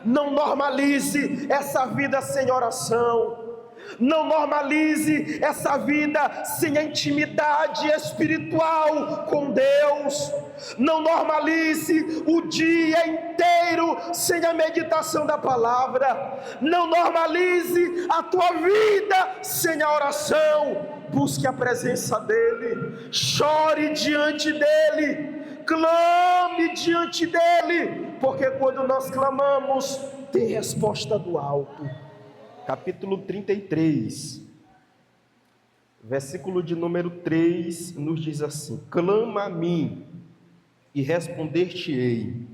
Não normalize essa vida sem oração. Não normalize essa vida sem a intimidade espiritual com Deus. Não normalize o dia inteiro sem a meditação da palavra. Não normalize a tua vida sem a oração. Busque a presença dEle, chore diante dEle, clame diante dEle, porque quando nós clamamos, tem resposta do alto. Capítulo 33, versículo de número 3, nos diz assim: clama a mim, e responder-te-ei,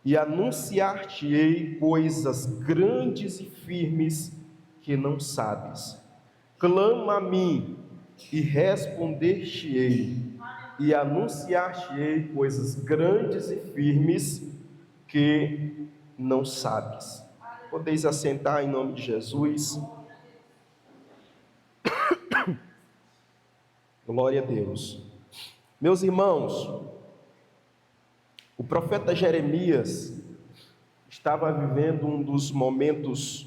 e anunciar-te-ei coisas grandes e firmes que não sabes. Clama a mim, e responder-te-ei, e anunciar-te-ei coisas grandes e firmes que não sabes. Podeis assentar em nome de Jesus. Glória a Deus. Meus irmãos, o profeta Jeremias estava vivendo um dos momentos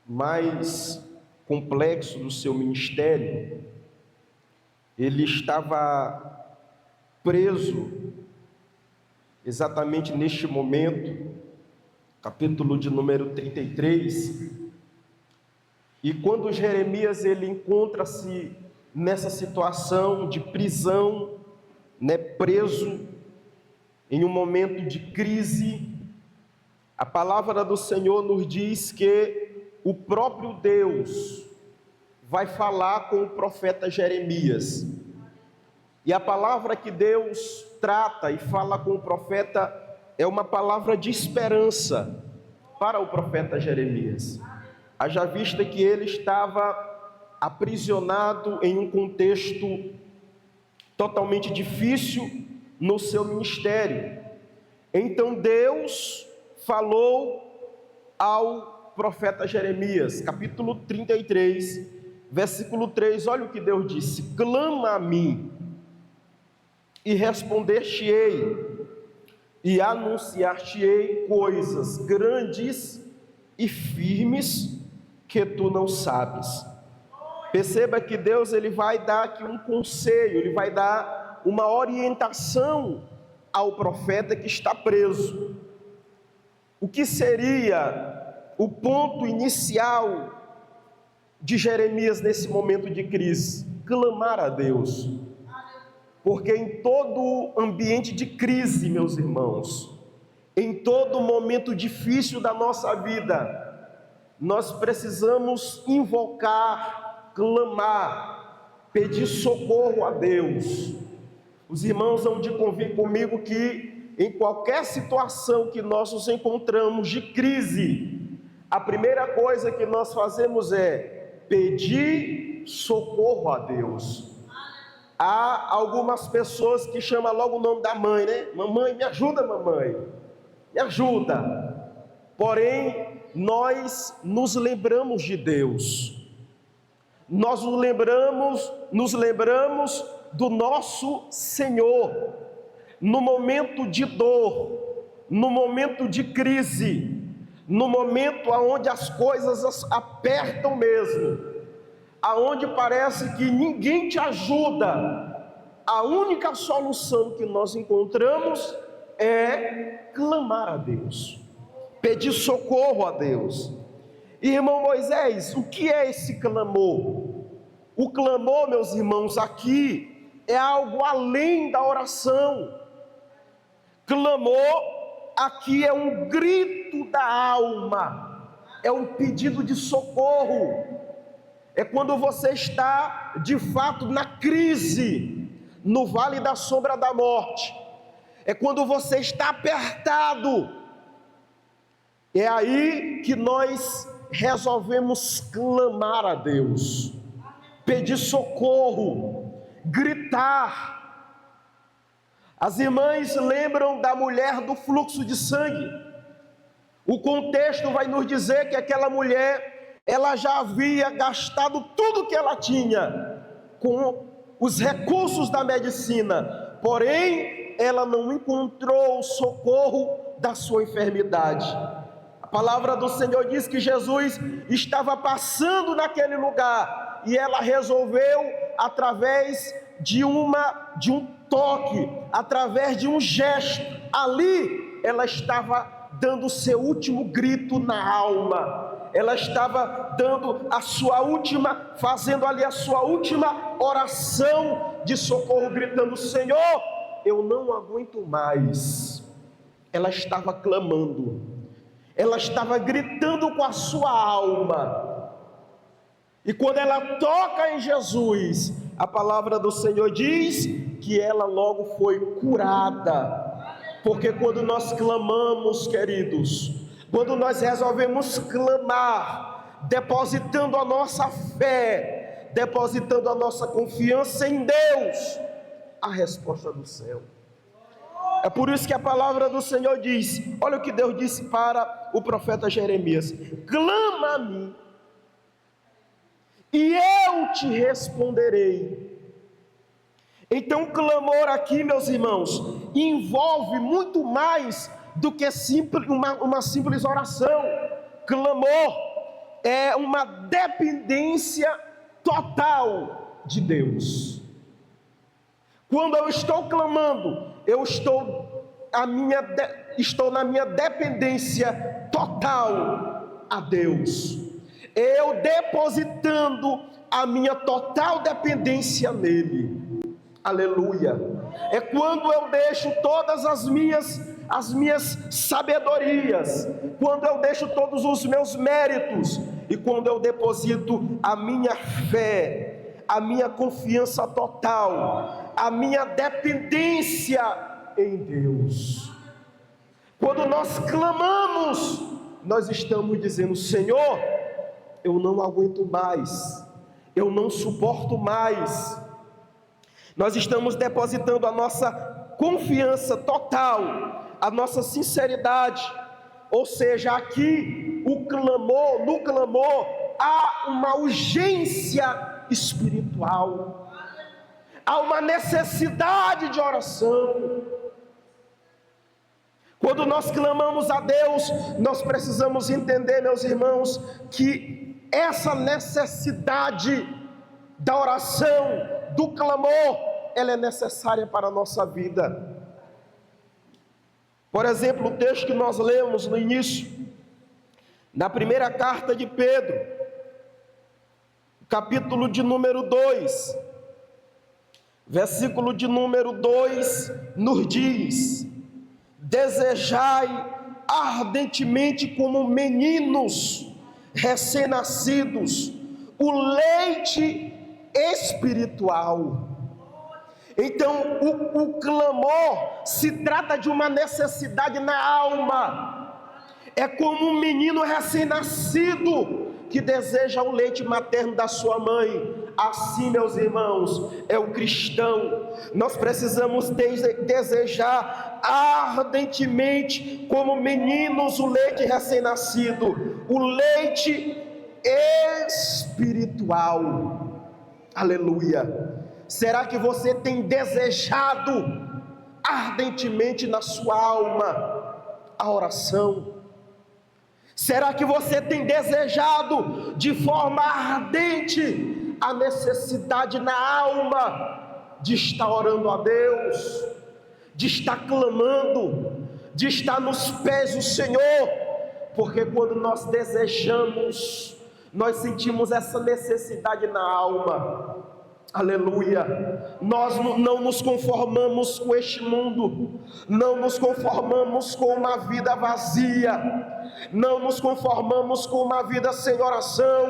mais complexos do seu ministério. Ele estava preso exatamente neste momento, capítulo de número 33, e quando Jeremias ele encontra-se nessa situação de prisão, preso em um momento de crise, a palavra do Senhor nos diz que o próprio Deus vai falar com o profeta Jeremias, e a palavra que Deus trata e fala com o profeta é uma palavra de esperança para o profeta Jeremias. Haja vista que ele estava aprisionado em um contexto totalmente difícil no seu ministério. Então Deus falou ao profeta Jeremias, capítulo 33, versículo 3, olha o que Deus disse: clama a mim, e responder-te-ei, e anunciar-te-ei coisas grandes e firmes que tu não sabes. Perceba que Deus ele vai dar aqui um conselho, ele vai dar uma orientação ao profeta que está preso. O que seria o ponto inicial de Jeremias nesse momento de crise? Clamar a Deus. Porque em todo ambiente de crise, meus irmãos, em todo momento difícil da nossa vida, nós precisamos invocar, clamar, pedir socorro a Deus. Os irmãos vão de convir comigo que em qualquer situação que nós nos encontramos de crise, a primeira coisa que nós fazemos é pedir socorro a Deus. Há algumas pessoas que chamam logo o nome da mãe, Mamãe, me ajuda, mamãe, me ajuda. Porém, nós nos lembramos de Deus. Nós nos lembramos do nosso Senhor. No momento de dor, no momento de crise, no momento onde as coisas apertam mesmo, aonde parece que ninguém te ajuda, a única solução que nós encontramos é clamar a Deus, pedir socorro a Deus. Irmão Moisés, o que é esse clamor? O clamor, meus irmãos, aqui é algo além da oração. Clamor aqui é um grito da alma, é um pedido de socorro. É quando você está, de fato, na crise, no vale da sombra da morte. É quando você está apertado. É aí que nós resolvemos clamar a Deus, pedir socorro, gritar. As irmãs lembram da mulher do fluxo de sangue. O contexto vai nos dizer que aquela mulher, ela já havia gastado tudo que ela tinha com os recursos da medicina, porém ela não encontrou o socorro da sua enfermidade. A palavra do Senhor diz que Jesus estava passando naquele lugar e ela resolveu, através de um toque, através de um gesto, ali ela estava dando o seu último grito na alma. Ela estava dando fazendo ali a sua última oração de socorro, gritando: Senhor, eu não aguento mais. Ela estava clamando, ela estava gritando com a sua alma. E quando ela toca em Jesus, a palavra do Senhor diz que ela logo foi curada. Porque quando nós clamamos, queridos, quando nós resolvemos clamar, depositando a nossa fé, depositando a nossa confiança em Deus, a resposta do céu. É por isso que a palavra do Senhor diz, olha o que Deus disse para o profeta Jeremias: clama a mim, e eu te responderei. Então, o clamor aqui, meus irmãos, envolve muito mais do que uma simples oração. Clamor é uma dependência total de Deus. Quando eu estou clamando, eu estou na minha dependência total a Deus. Eu depositando a minha total dependência nele. Aleluia. É quando eu deixo todas as minhas sabedorias, quando eu deixo todos os meus méritos, e quando eu deposito a minha fé, a minha confiança total, a minha dependência em Deus. Quando nós clamamos, nós estamos dizendo: Senhor, eu não aguento mais, eu não suporto mais. Nós estamos depositando a nossa confiança total, a nossa sinceridade. Ou seja, aqui no clamor há uma urgência espiritual, há uma necessidade de oração. Quando nós clamamos a Deus, nós precisamos entender, meus irmãos, que essa necessidade da oração, do clamor, ela é necessária para a nossa vida. Por exemplo, o texto que nós lemos no início, na primeira carta de Pedro, capítulo de número 2, versículo de número 2, nos diz: desejai ardentemente como meninos recém-nascidos o leite espiritual. Então, o clamor se trata de uma necessidade na alma. É como um menino recém-nascido que deseja o leite materno da sua mãe. Assim, meus irmãos, é o cristão. Nós precisamos desejar ardentemente, como meninos, o leite recém-nascido, o leite espiritual. Aleluia. Será que você tem desejado ardentemente na sua alma a oração? Será que você tem desejado de forma ardente a necessidade na alma de estar orando a Deus, de estar clamando, de estar nos pés do Senhor? Porque quando nós desejamos, nós sentimos essa necessidade na alma. Aleluia. Nós não nos conformamos com este mundo, não nos conformamos com uma vida vazia, não nos conformamos com uma vida sem oração,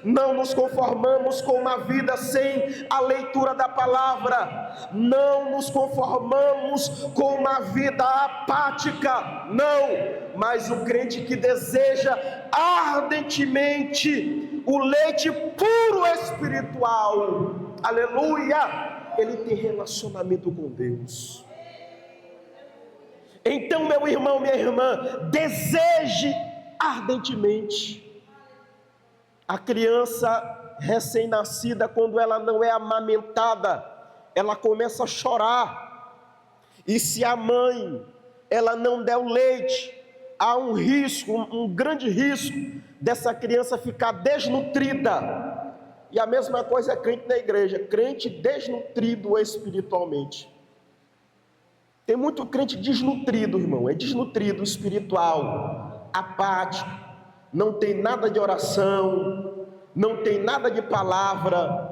não nos conformamos com uma vida sem a leitura da palavra, não nos conformamos com uma vida apática, não, mas o crente que deseja ardentemente o leite puro espiritual, aleluia, ele tem relacionamento com Deus. Então, meu irmão, minha irmã, deseje ardentemente. A criança recém-nascida, quando ela não é amamentada, ela começa a chorar. E se a mãe, ela não der o leite, há um risco, um grande risco dessa criança ficar desnutrida. E a mesma coisa é crente na igreja, crente desnutrido espiritualmente. Tem muito crente desnutrido, irmão, é desnutrido espiritual, apático, não tem nada de oração, não tem nada de palavra,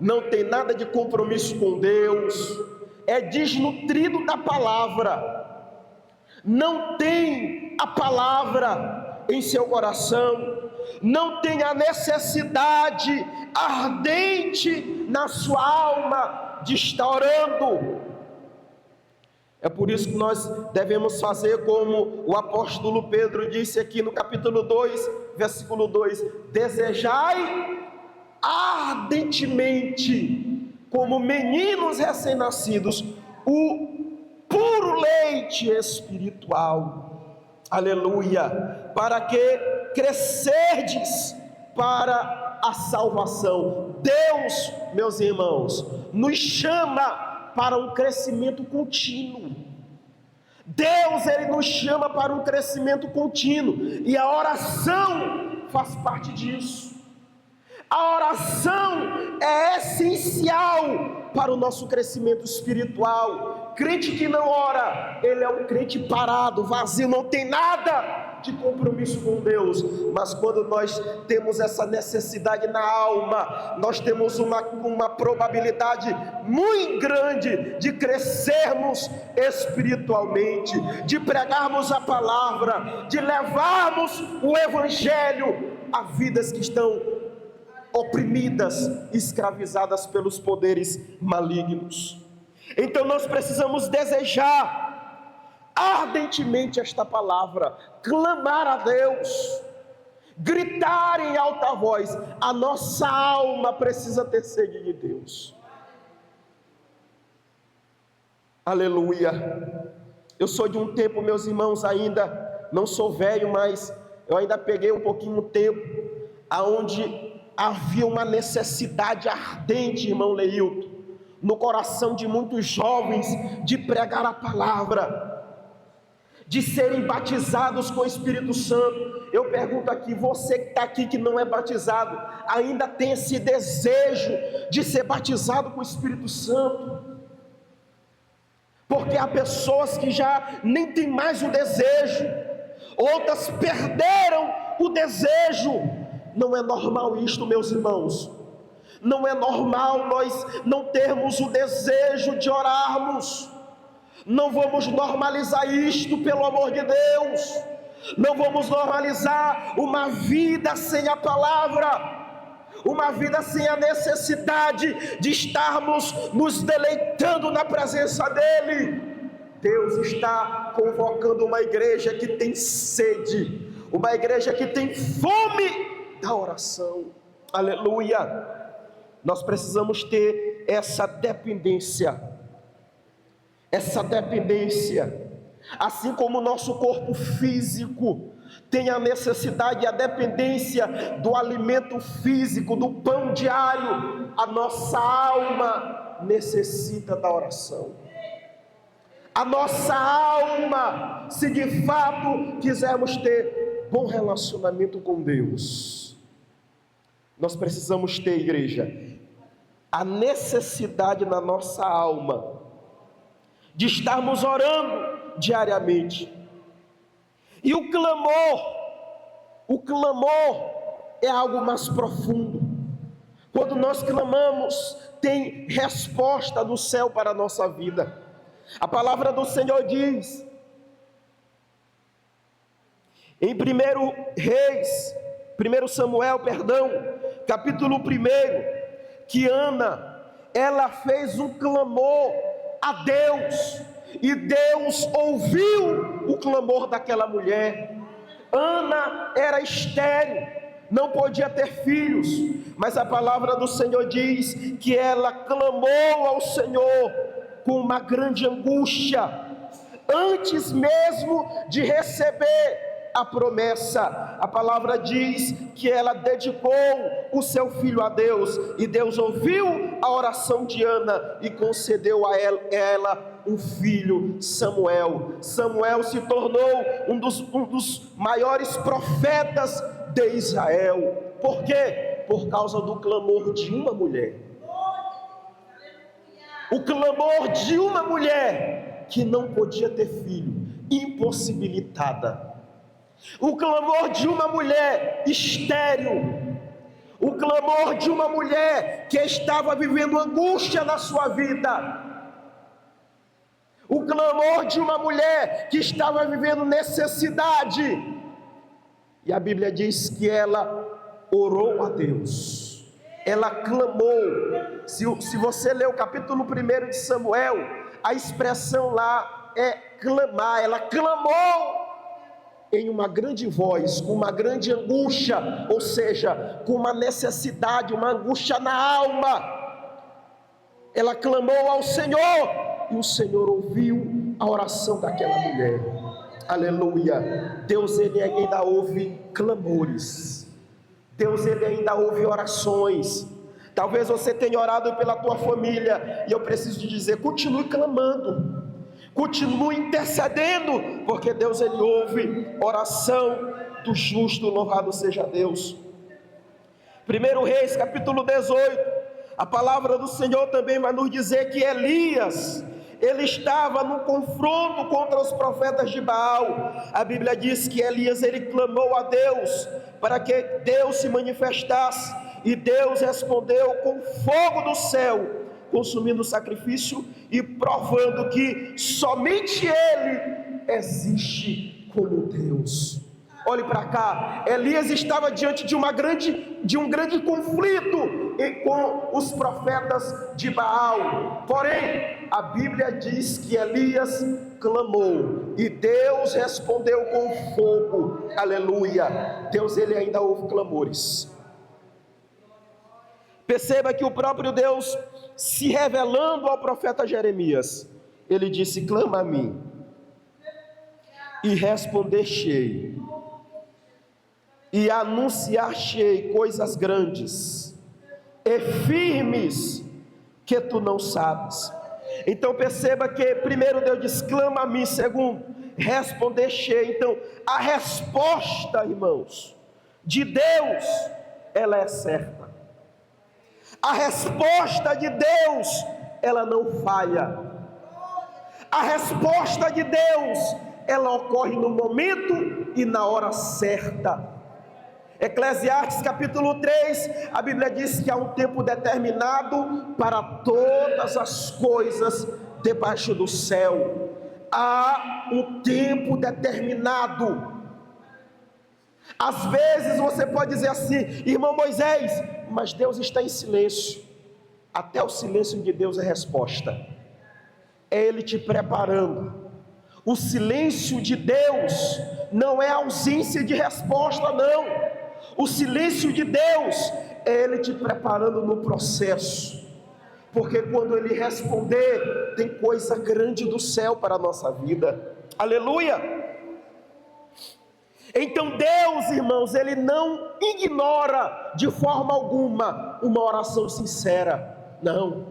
não tem nada de compromisso com Deus, é desnutrido da palavra, não tem a palavra em seu coração, não tem a necessidade ardente na sua alma de estar orando. É por isso que nós devemos fazer como o apóstolo Pedro disse aqui no capítulo 2, versículo 2: desejai ardentemente, como meninos recém-nascidos, o puro leite espiritual, aleluia, para que crescerdes para a salvação. Deus, meus irmãos, nos chama para um crescimento contínuo. Deus, Ele nos chama para um crescimento contínuo, e a oração faz parte disso. A oração é essencial para o nosso crescimento espiritual. Crente que não ora, ele é um crente parado, vazio, não tem nada de compromisso com Deus. Mas quando nós temos essa necessidade na alma, nós temos uma probabilidade muito grande de crescermos espiritualmente, de pregarmos a palavra, de levarmos o evangelho a vidas que estão oprimidas, escravizadas pelos poderes malignos. Então nós precisamos desejar ardentemente esta palavra, clamar a Deus, gritar em alta voz. A nossa alma precisa ter sede de Deus. Aleluia. Eu sou de um tempo, meus irmãos, ainda não sou velho, mas eu ainda peguei um pouquinho o tempo aonde havia uma necessidade ardente, irmão Leilton, no coração de muitos jovens, de pregar a palavra, de serem batizados com o Espírito Santo. Eu pergunto aqui, você que está aqui que não é batizado, ainda tem esse desejo de ser batizado com o Espírito Santo? Porque há pessoas que já nem tem mais o desejo, outras perderam o desejo. Não é normal isto, meus irmãos. Não é normal nós não termos o desejo de orarmos. Não vamos normalizar isto, pelo amor de Deus. Não vamos normalizar uma vida sem a palavra, uma vida sem a necessidade de estarmos nos deleitando na presença dEle. Deus está convocando uma igreja que tem sede, uma igreja que tem fome da oração. Aleluia. Nós precisamos ter essa dependência, assim como o nosso corpo físico tem a necessidade e a dependência do alimento físico, do pão diário, a nossa alma necessita da oração. A nossa alma, se de fato quisermos ter bom relacionamento com Deus, nós precisamos ter, igreja, a necessidade na nossa alma de estarmos orando diariamente. E o clamor é algo mais profundo. Quando nós clamamos, tem resposta do céu para a nossa vida. A palavra do Senhor diz em 1 Samuel, capítulo 1, que Ana, ela fez um clamor a Deus, e Deus ouviu o clamor daquela mulher. Ana era estéril, não podia ter filhos, mas a palavra do Senhor diz que ela clamou ao Senhor com uma grande angústia, antes mesmo de receber a promessa. A palavra diz que ela dedicou o seu filho a Deus, e Deus ouviu a oração de Ana e concedeu a ela um filho, Samuel. Samuel se tornou um dos maiores profetas de Israel. Por quê? Por causa do clamor de uma mulher. O clamor de uma mulher que não podia ter filho, impossibilitada. O clamor de uma mulher estéril. O clamor de uma mulher que estava vivendo angústia na sua vida. O clamor de uma mulher que estava vivendo necessidade. E a Bíblia diz que ela orou a Deus. Ela clamou. Se você ler o capítulo 1 de Samuel, a expressão lá é clamar. Ela clamou em uma grande voz, com uma grande angústia, ou seja, com uma necessidade, uma angústia na alma. Ela clamou ao Senhor, e o Senhor ouviu a oração daquela mulher. Aleluia. Deus, Ele ainda ouve clamores. Deus, Ele ainda ouve orações. Talvez você tenha orado pela tua família, e eu preciso te dizer, continue clamando. Continue intercedendo, porque Deus, Ele ouve oração do justo, louvado seja Deus. 1 Reis, capítulo 18, a palavra do Senhor também vai nos dizer que Elias, ele estava no confronto contra os profetas de Baal. A Bíblia diz que Elias, ele clamou a Deus, para que Deus se manifestasse, e Deus respondeu com fogo do céu, consumindo o sacrifício e provando que somente Ele existe como Deus. Olhe para cá, Elias estava diante de um grande conflito com os profetas de Baal. Porém, a Bíblia diz que Elias clamou e Deus respondeu com fogo. Aleluia. Deus, Ele ainda ouve clamores. Perceba que o próprio Deus, se revelando ao profeta Jeremias, ele disse: clama a mim e responder-te-ei, e anunciar-te-ei coisas grandes e firmes que tu não sabes. Então perceba que primeiro Deus diz: clama a mim. Segundo, responder-te-ei. Então a resposta, irmãos, de Deus, ela é certa. A resposta de Deus, ela não falha. A resposta de Deus, ela ocorre no momento e na hora certa. Eclesiastes capítulo 3, a Bíblia diz que há um tempo determinado para todas as coisas debaixo do céu. Há um tempo determinado. Às vezes você pode dizer assim: irmão Moisés, mas Deus está em silêncio. Até o silêncio de Deus é resposta. É Ele te preparando. O silêncio de Deus não é ausência de resposta, não. O silêncio de Deus é Ele te preparando no processo. Porque quando Ele responder, tem coisa grande do céu para a nossa vida. Aleluia! Então Deus, irmãos, Ele não ignora de forma alguma uma oração sincera. Não.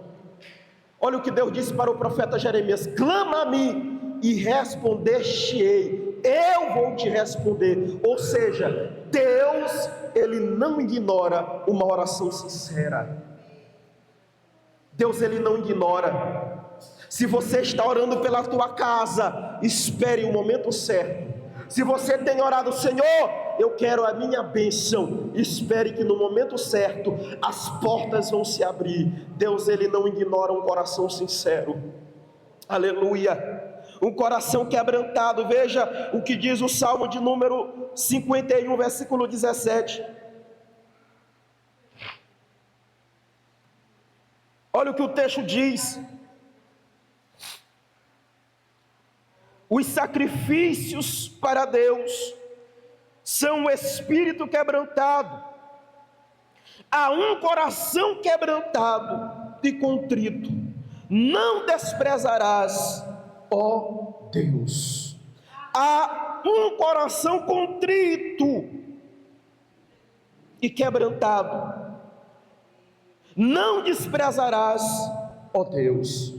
Olha o que Deus disse para o profeta Jeremias: clama a mim e responder-te-ei, eu vou te responder. Ou seja, Deus, Ele não ignora uma oração sincera. Deus, Ele não ignora. Se você está orando pela tua casa, espere o momento certo. Se você tem orado: Senhor, eu quero a minha bênção, espere que no momento certo as portas vão se abrir. Deus, Ele não ignora um coração sincero. Aleluia. Um coração quebrantado. Veja o que diz o Salmo de número 51, versículo 17. Olha o que o texto diz: os sacrifícios para Deus são um espírito quebrantado, a um coração quebrantado e contrito não desprezarás, ó Deus. A um coração contrito e quebrantado não desprezarás, ó Deus.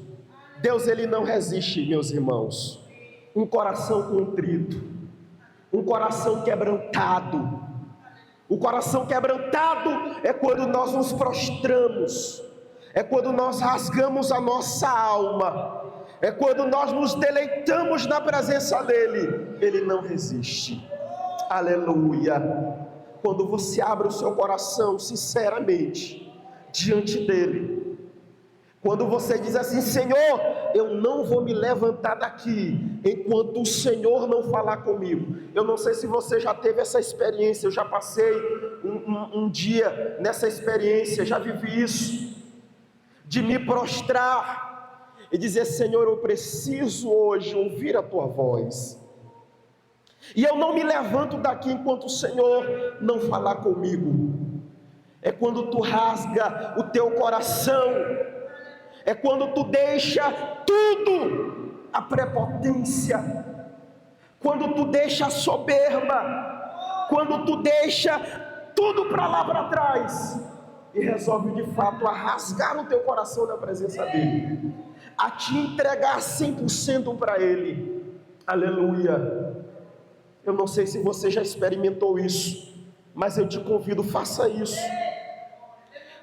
Deus, ele não resiste, meus irmãos, um coração contrito, um coração quebrantado. O coração quebrantado é quando nós nos prostramos, é quando nós rasgamos a nossa alma, é quando nós nos deleitamos na presença dele. Ele não resiste. Aleluia. Quando você abre o seu coração sinceramente diante dele, quando você diz assim: Senhor, eu não vou me levantar daqui enquanto o Senhor não falar comigo. Eu não sei se você já teve essa experiência. Eu já passei um dia nessa experiência, já vivi isso, de me prostrar e dizer: Senhor, eu preciso hoje ouvir a tua voz, e eu não me levanto daqui enquanto o Senhor não falar comigo. É quando tu rasga o teu coração, é quando tu deixa tudo, a prepotência, quando tu deixa a soberba, quando tu deixa tudo para lá para trás e resolve de fato a rasgar o teu coração na presença dele, a te entregar 100% para ele. Aleluia. Eu não sei se você já experimentou isso, mas eu te convido, faça isso.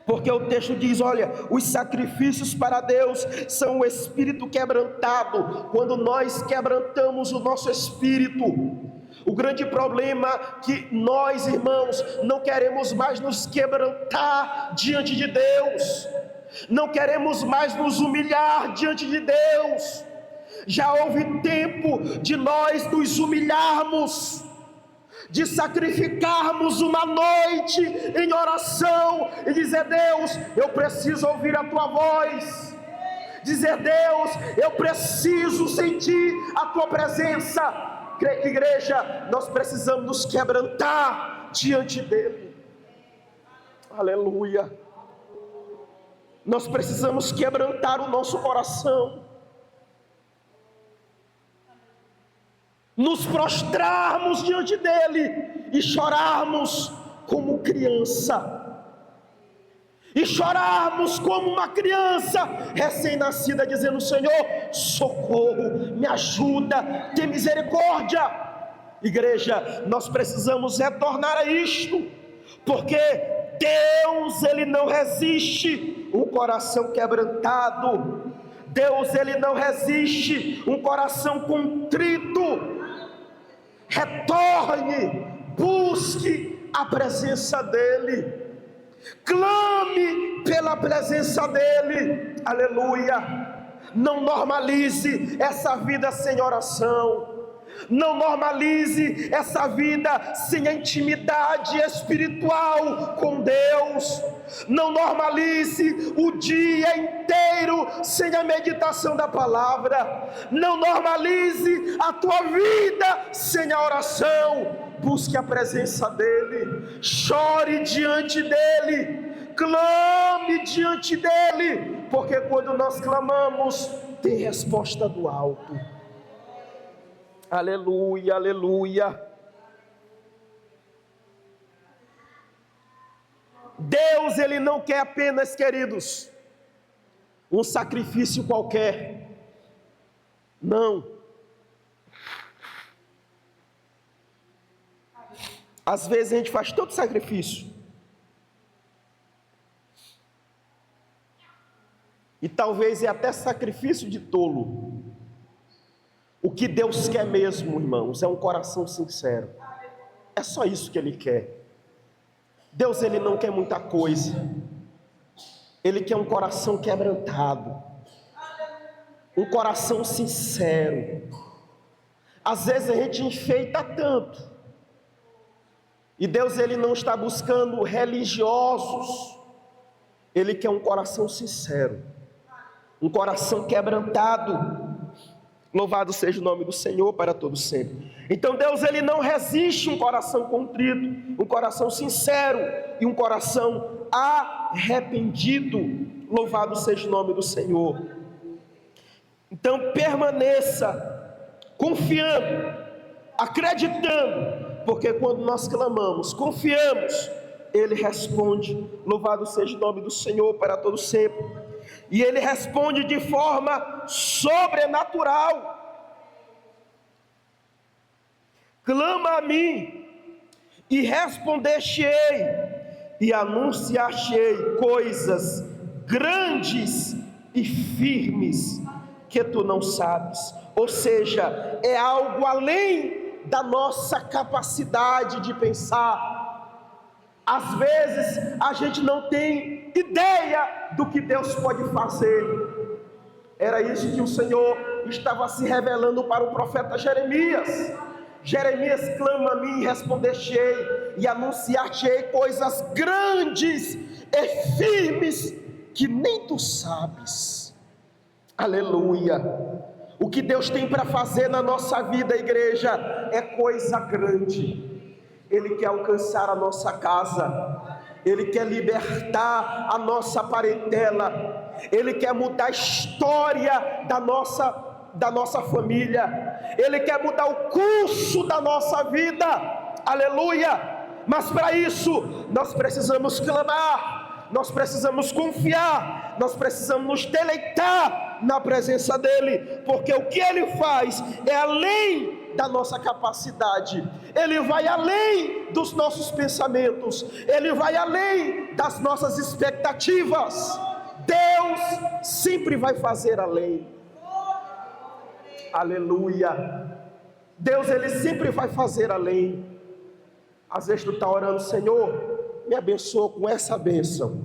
Porque o texto diz: olha, os sacrifícios para Deus são o espírito quebrantado. Quando nós quebrantamos o nosso espírito, o grande problema é que nós, irmãos, não queremos mais nos quebrantar diante de Deus, não queremos mais nos humilhar diante de Deus. Já houve tempo de nós nos humilharmos, de sacrificarmos uma noite em oração e dizer: Deus, eu preciso ouvir a tua voz. Dizer: Deus, eu preciso sentir a tua presença. Igreja, nós precisamos nos quebrantar diante dele. Aleluia. Nós precisamos quebrantar o nosso coração, nos prostrarmos diante dele e chorarmos como criança, e chorarmos como uma criança recém-nascida, dizendo: Senhor, socorro, me ajuda, tem misericórdia. Igreja, nós precisamos retornar a isto, porque Deus, ele não resiste um coração quebrantado. Deus, ele não resiste um coração contrito. Retorne, busque a presença dele, clame pela presença dele. Aleluia. Não normalize essa vida sem oração, não normalize essa vida sem a intimidade espiritual com Deus, não normalize o dia inteiro sem a meditação da palavra, não normalize a tua vida sem a oração. Busque a presença dele, chore diante dele, clame diante dele, porque quando nós clamamos, tem resposta do alto. Aleluia, aleluia. Deus, ele não quer apenas, queridos, um sacrifício qualquer. Não. Às vezes a gente faz todo sacrifício, e talvez é até sacrifício de tolo. O que Deus quer mesmo, irmãos, é um coração sincero. É só isso que ele quer. Deus, ele não quer muita coisa, ele quer um coração quebrantado, um coração sincero. Às vezes a gente enfeita tanto, e Deus, ele não está buscando religiosos, ele quer um coração sincero, um coração quebrantado. Louvado seja o nome do Senhor para todo sempre. Então Deus, ele não resiste um coração contrito, um coração sincero e um coração arrependido. Louvado seja o nome do Senhor. Então permaneça confiando, acreditando, porque quando nós clamamos, confiamos, ele responde. Louvado seja o nome do Senhor para todo sempre. e Ele responde de forma sobrenatural. Clama a mim, e responder-te-ei, e anunciar-te-ei coisas grandes e firmes que tu não sabes. Ou seja, é algo além da nossa capacidade de pensar. Às vezes a gente não tem ideia do que Deus pode fazer. Era isso que o Senhor estava se revelando para o profeta Jeremias. Jeremias: clama a mim, responder-te-ei, e anunciar-te-ei coisas grandes e firmes que nem tu sabes. Aleluia! O que Deus tem para fazer na nossa vida, igreja, é coisa grande. Ele quer alcançar a nossa casa, Ele quer libertar a nossa parentela, Ele quer mudar a história da nossa família, Ele quer mudar o curso da nossa vida. Aleluia! Mas para isso nós precisamos clamar, nós precisamos confiar, nós precisamos nos deleitar na presença dEle, porque o que Ele faz é além da nossa capacidade, Ele vai além dos nossos pensamentos, Ele vai além das nossas expectativas. Deus sempre vai fazer além. Aleluia! Deus, Ele sempre vai fazer além. Às vezes tu está orando: Senhor, me abençoa com essa bênção,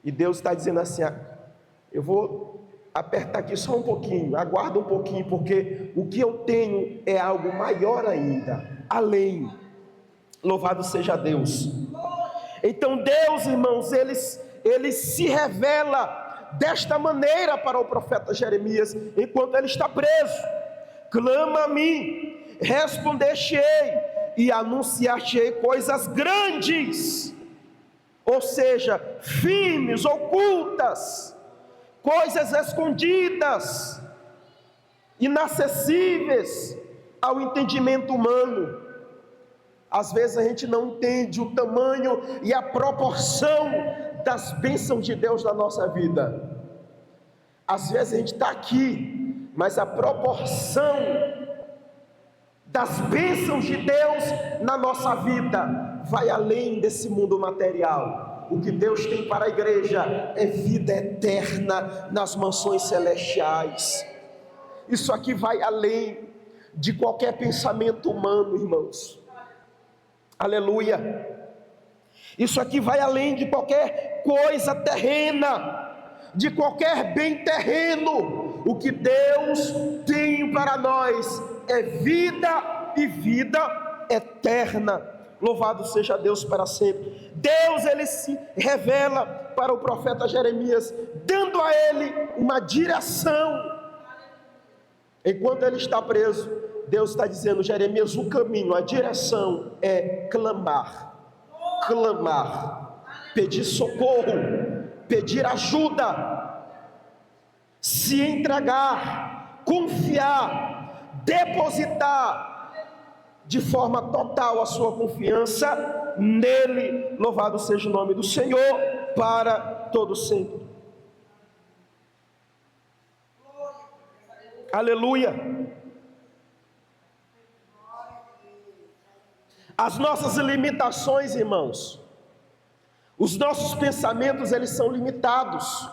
e Deus está dizendo assim: eu vou apertar aqui só um pouquinho, aguarda um pouquinho, porque o que eu tenho é algo maior ainda, além. Louvado seja Deus. Então Deus, irmãos, ele se revela desta maneira para o profeta Jeremias, enquanto ele está preso. Clama a mim, responder-te-ei, e anunciar-te-ei coisas grandes, ou seja, firmes, ocultas, coisas escondidas, inacessíveis ao entendimento humano. Às vezes a gente não entende o tamanho e a proporção das bênçãos de Deus na nossa vida. Às vezes a gente está aqui, mas a proporção das bênçãos de Deus na nossa vida vai além desse mundo material. O que Deus tem para a igreja é vida eterna nas mansões celestiais. Isso aqui vai além de qualquer pensamento humano, irmãos. Aleluia! Isso aqui vai além de qualquer coisa terrena, de qualquer bem terreno. O que Deus tem para nós é vida e vida eterna. Louvado seja Deus para sempre. Deus, ele se revela para o profeta Jeremias, dando a ele uma direção. Enquanto ele está preso, Deus está dizendo: Jeremias, o caminho, a direção é clamar, pedir socorro, pedir ajuda, se entregar, confiar, depositar de forma total a sua confiança nele. Louvado seja o nome do Senhor para todo sempre. Aleluia! As nossas limitações, irmãos, os nossos pensamentos, eles são limitados,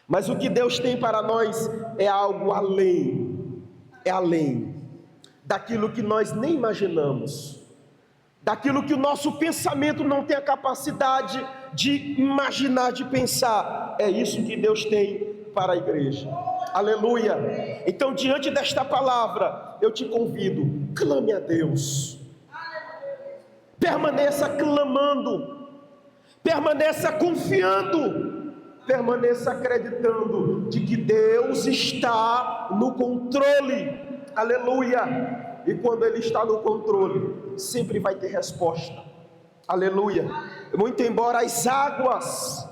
mas o que Deus tem para nós é algo além, é além daquilo que nós nem imaginamos, daquilo que o nosso pensamento não tem a capacidade de imaginar, de pensar. É isso que Deus tem para a igreja. Aleluia! Então, diante desta palavra, eu te convido: clame a Deus, permaneça clamando, permaneça confiando, permaneça acreditando de que Deus está no controle. Aleluia! E quando Ele está no controle, sempre vai ter resposta. Aleluia! Muito embora as águas,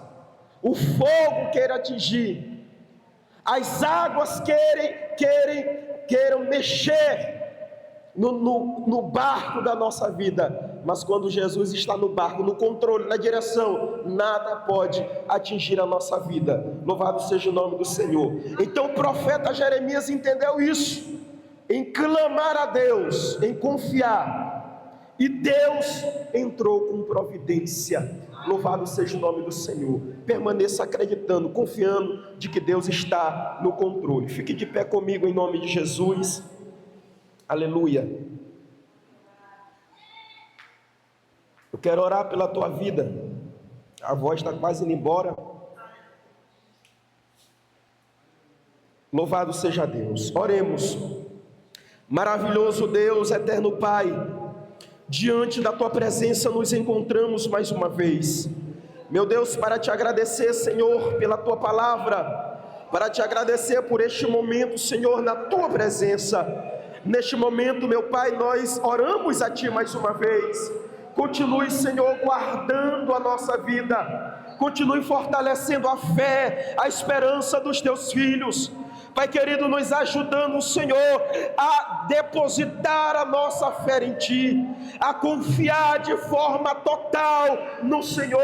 o fogo queira atingir, as águas queiram mexer no barco da nossa vida, mas quando Jesus está no barco, no controle, na direção, nada pode atingir a nossa vida. Louvado seja o nome do Senhor. Então o profeta Jeremias entendeu isso, em clamar a Deus, em confiar, e Deus entrou com providência. Louvado seja o nome do Senhor. Permaneça acreditando, confiando de que Deus está no controle. Fique de pé comigo em nome de Jesus. Aleluia. Eu quero orar pela tua vida. A voz está quase indo embora. Louvado seja Deus. Oremos. Maravilhoso Deus, eterno Pai, diante da tua presença nos encontramos mais uma vez, meu Deus, para te agradecer, Senhor, pela tua palavra, para te agradecer por este momento, Senhor, na tua presença. Neste momento, meu Pai, nós oramos a ti mais uma vez. Continue, Senhor, guardando a nossa vida, continue fortalecendo a fé, a esperança dos teus filhos. Pai querido, nos ajudando, Senhor, a depositar a nossa fé em Ti, a confiar de forma total no Senhor,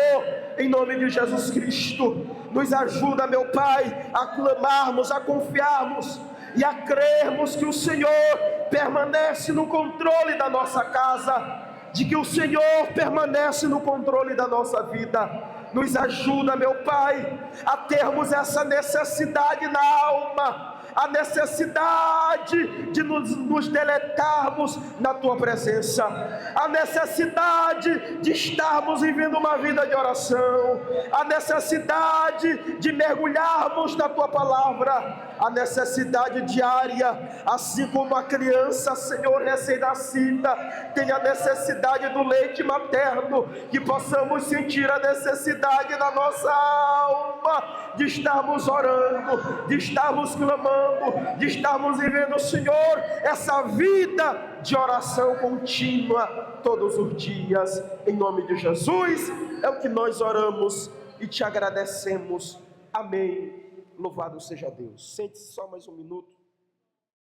em nome de Jesus Cristo. Nos ajuda, meu Pai, a clamarmos, a confiarmos e a crermos que o Senhor permanece no controle da nossa casa, de que o Senhor permanece no controle da nossa vida. Nos ajuda, meu Pai, a termos essa necessidade na alma, a necessidade de nos deleitarmos na Tua presença, a necessidade de estarmos vivendo uma vida de oração, a necessidade de mergulharmos na Tua palavra, a necessidade diária, assim como a criança, Senhor, recém-nascida, tem a necessidade do leite materno, que possamos sentir a necessidade da nossa alma, de estarmos orando, de estarmos clamando, de estarmos vivendo, Senhor, essa vida de oração contínua, todos os dias, em nome de Jesus, é o que nós oramos e te agradecemos, amém. Louvado seja Deus. Sente-se só mais um minuto.